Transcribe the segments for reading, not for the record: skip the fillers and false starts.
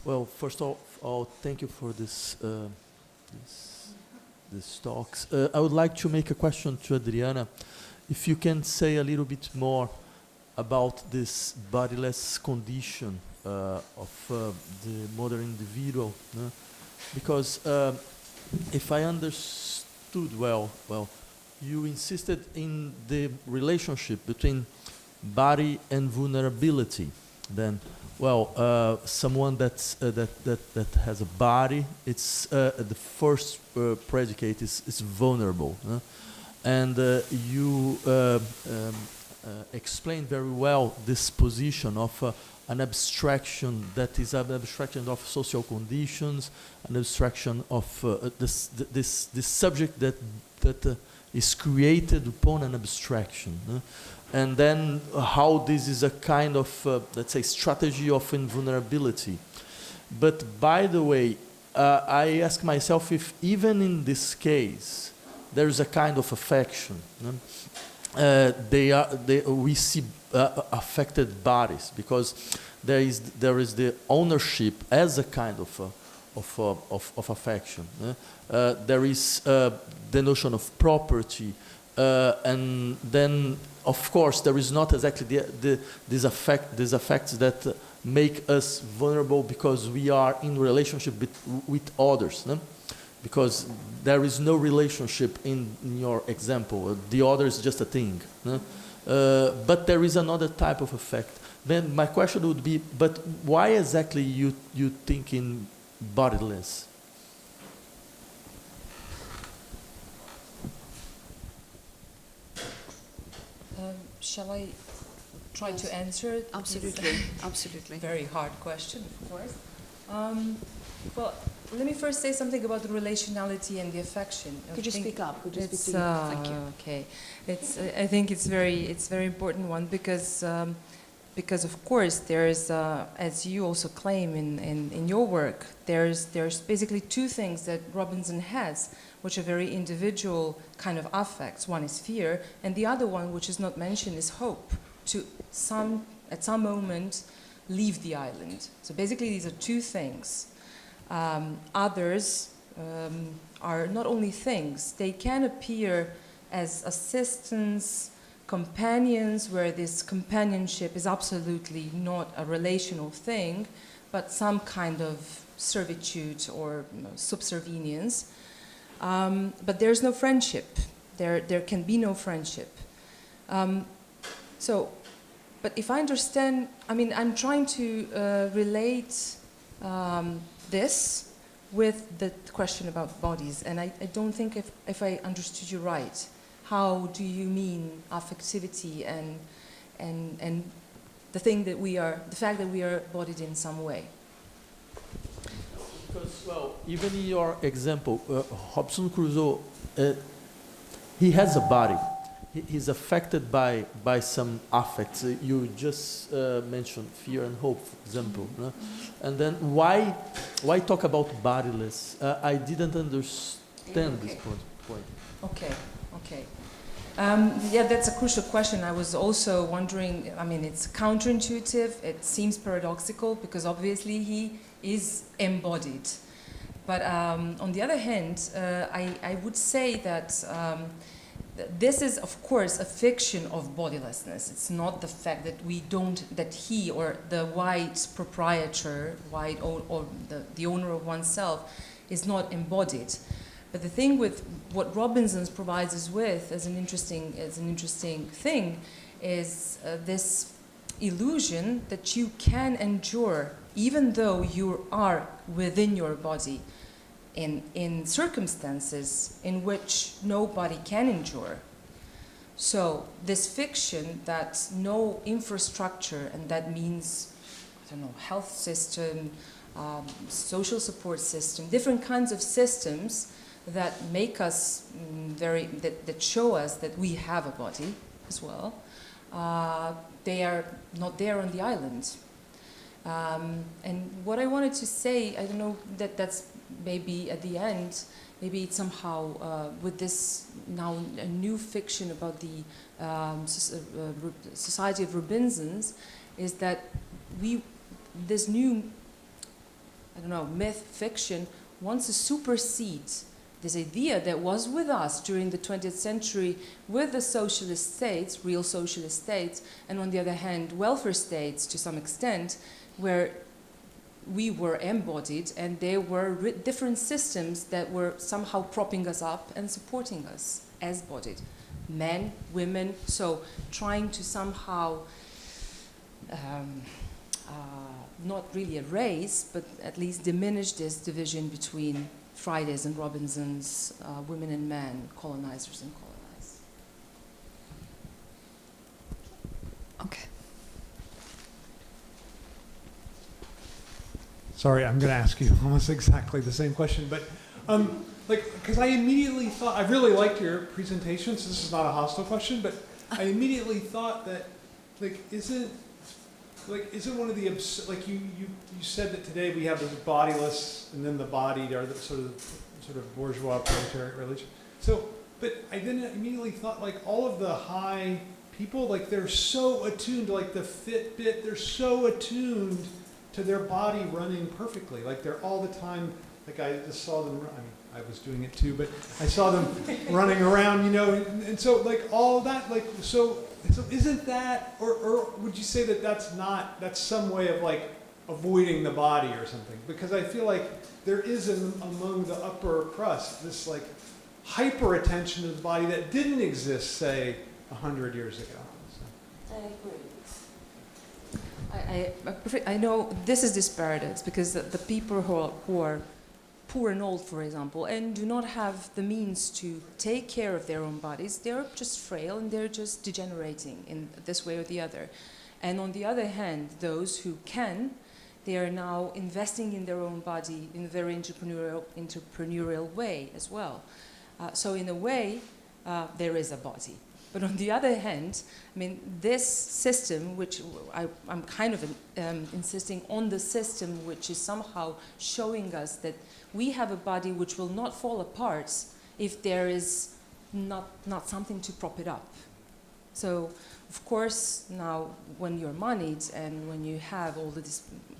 Well, first of all, thank you for this talks. I would like to make a question to Adriana. If you can say a little bit more about this bodiless condition of the modern individual, because if I understood well, you insisted in the relationship between body and vulnerability. Then, someone that has a body, it's the first predicate is vulnerable, and you explained very well this position of an abstraction that is an abstraction of social conditions, an abstraction of this subject that is created upon an abstraction. And then how this is a kind of, let's say, strategy of invulnerability. But by the way, I ask myself if even in this case, there is a kind of affection. We see affected bodies because there is the ownership as a kind of affection. There is the notion of property, and then of course there is not exactly these effects that make us vulnerable because we are in relationship with others. Because there is no relationship in your example. The other is just a thing. But there is another type of effect. Then my question would be, but why exactly you think in bodiless? Shall I try to answer it? Absolutely, absolutely. Very hard question, of course. Well, let me first say something about the relationality and the affection. Could you speak up? Could you speak up? Thank you. Okay. I think it's very important one because of course there is, as you also claim in your work, there's basically two things that Robinson has, which are very individual kind of affects. One is fear, and the other one, which is not mentioned, is hope to at some moment leave the island. So basically these are two things. Others are not only things, they can appear as assistants, companions, where this companionship is absolutely not a relational thing, but some kind of servitude or subservience. But there's no friendship. There can be no friendship. But if I understand, I mean, I'm trying to relate this with the question about bodies, and I don't think if I understood you right. How do you mean affectivity and the fact that we are bodied in some way? Because, well, even in your example, Robinson Crusoe, he has a body. He's affected by some affects. You just mentioned fear and hope, for example. And then why talk about bodiless? I didn't understand this point. Okay. Yeah, that's a crucial question. I was also wondering, I mean, it's counterintuitive. It seems paradoxical because obviously he is embodied. But on the other hand, I would say that this is, of course, a fiction of bodilessness. It's not the fact that he or the white proprietor, or the owner of oneself is not embodied. But the thing with what Robinson provides us with as an interesting thing is this illusion that you can endure even though you are within your body in circumstances in which nobody can endure. So this fiction that no infrastructure, and that means, I don't know, health system, social support system, different kinds of systems that make us that show us that we have a body as well, they are not there on the island. And what I wanted to say, I don't know, that's maybe at the end, maybe it's somehow with this now a new fiction about the Society of Robinsons, is that this new I don't know, myth, fiction, wants to supersede this idea that was with us during the 20th century with the socialist states, real socialist states, and on the other hand, welfare states to some extent, where we were embodied and there were different systems that were somehow propping us up and supporting us as bodied. Men, women, so trying to somehow not really erase, but at least diminish this division between Fridays and Robinsons, women and men, colonizers and colonized. Okay. Sorry, I'm going to ask you almost exactly the same question, but because I immediately thought, I really liked your presentation, so this is not a hostile question, but I immediately thought that, isn't one of the, you said that today we have this bodiless and then the bodied are the sort of bourgeois proletariat religion. So, but I then immediately thought all of the high people, they're so attuned, the Fitbit, they're so attuned to their body running perfectly. They're all the time, I just saw them, I was doing it too, but I saw them running around, and so all that, so isn't that, or would you say that that's some way of avoiding the body or something? Because I feel there is among the upper crust this hyper attention to the body that didn't exist, say, 100 years ago. So. I agree. I know this is this paradox because the people who are poor and old, for example, and do not have the means to take care of their own bodies, they're just frail and they're just degenerating in this way or the other. And on the other hand, those who can, they are now investing in their own body in a very entrepreneurial way as well. So in a way, there is a body. But on the other hand, this system, which I'm kind of insisting on the system, which is somehow showing us that we have a body which will not fall apart if there is not something to prop it up. So, of course, now when you're moneyed and when you have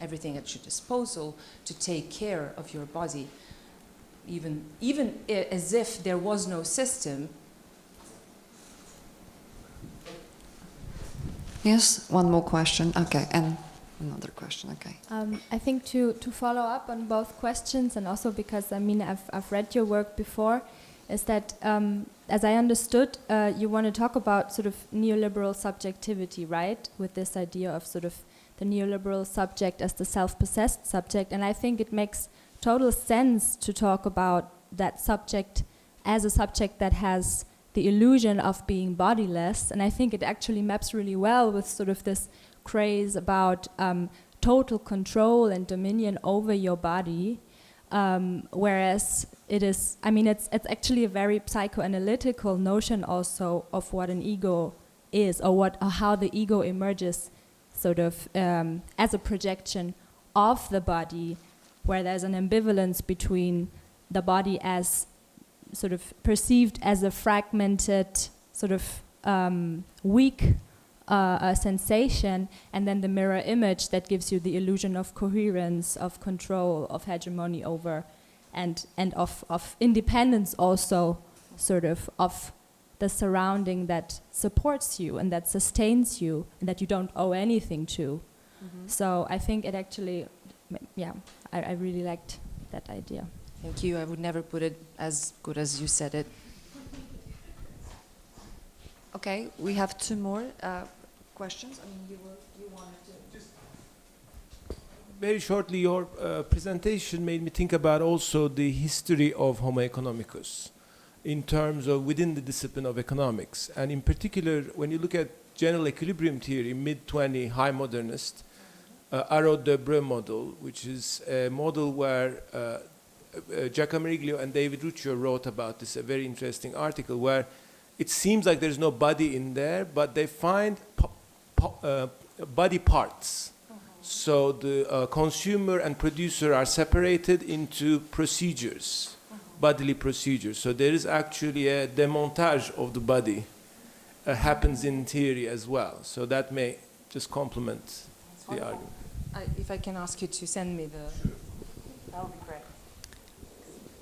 everything at your disposal to take care of your body, even as if there was no system. Yes, one more question. Okay, and another question. Okay. I think to follow up on both questions, and also because I've read your work before, is that as I understood, you want to talk about sort of neoliberal subjectivity, right? With this idea of sort of the neoliberal subject as the self-possessed subject, and I think it makes total sense to talk about that subject as a subject that has the illusion of being bodiless, and I think it actually maps really well with sort of this craze about total control and dominion over your body, whereas it is, it's actually a very psychoanalytical notion also of what an ego is, or how the ego emerges sort of as a projection of the body, where there's an ambivalence between the body as sort of perceived as a fragmented, sort of weak sensation, and then the mirror image that gives you the illusion of coherence, of control, of hegemony over, and of independence also, sort of the surrounding that supports you and that sustains you and that you don't owe anything to. Mm-hmm. So I think it actually, I really liked that idea. Thank you. I would never put it as good as you said it. Okay, we have two more questions. You wanted to just very shortly. Your presentation made me think about also the history of Homo economicus in terms of within the discipline of economics, and in particular, when you look at general equilibrium theory, mid-20 high modernist, Arrow de Breu model, which is a model where Giacomo Riglio and David Ruccio wrote about this, a very interesting article where it seems like there's no body in there, but they find body parts. So the consumer and producer are separated into procedures, bodily procedures. So there is actually a demontage of the body happens in theory as well. So that may just complement the argument. If I can ask you to send me the... That would be great.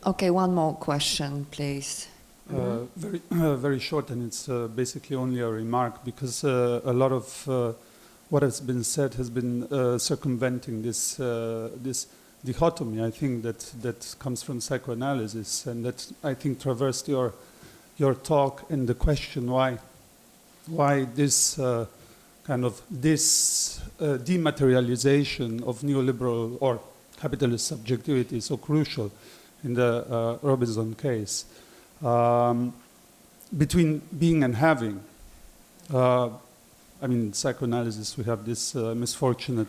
Okay, one more question, please. Very short, and it's basically only a remark, because a lot of what has been said has been circumventing this dichotomy. I think that comes from psychoanalysis, and that I think traversed your talk and the question why this kind of dematerialization of neoliberal or capitalist subjectivity is so crucial in the Robinson case. Between being and having. I mean, in psychoanalysis, we have this misfortunate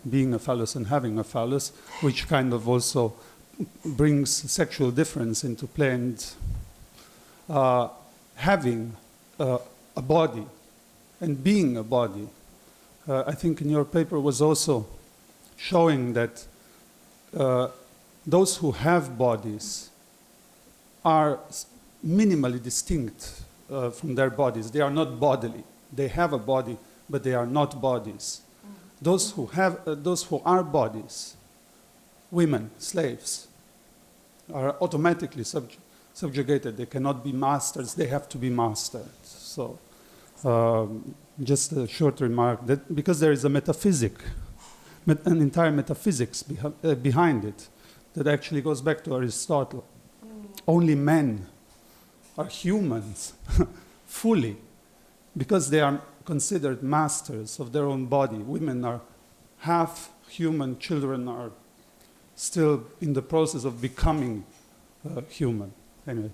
being a phallus and having a phallus, which kind of also brings sexual difference into play, and having a body and being a body. I think in your paper was also showing that those who have bodies are minimally distinct from their bodies. They are not bodily. They have a body, but they are not bodies. Those who are bodies, women, slaves, are automatically subjugated. They cannot be masters. They have to be mastered. So, just a short remark that because there is a metaphysic, an entire metaphysics behind it, that actually goes back to Aristotle. Only men are humans fully, because they are considered masters of their own body. Women are half human, children are still in the process of becoming human. Anyway,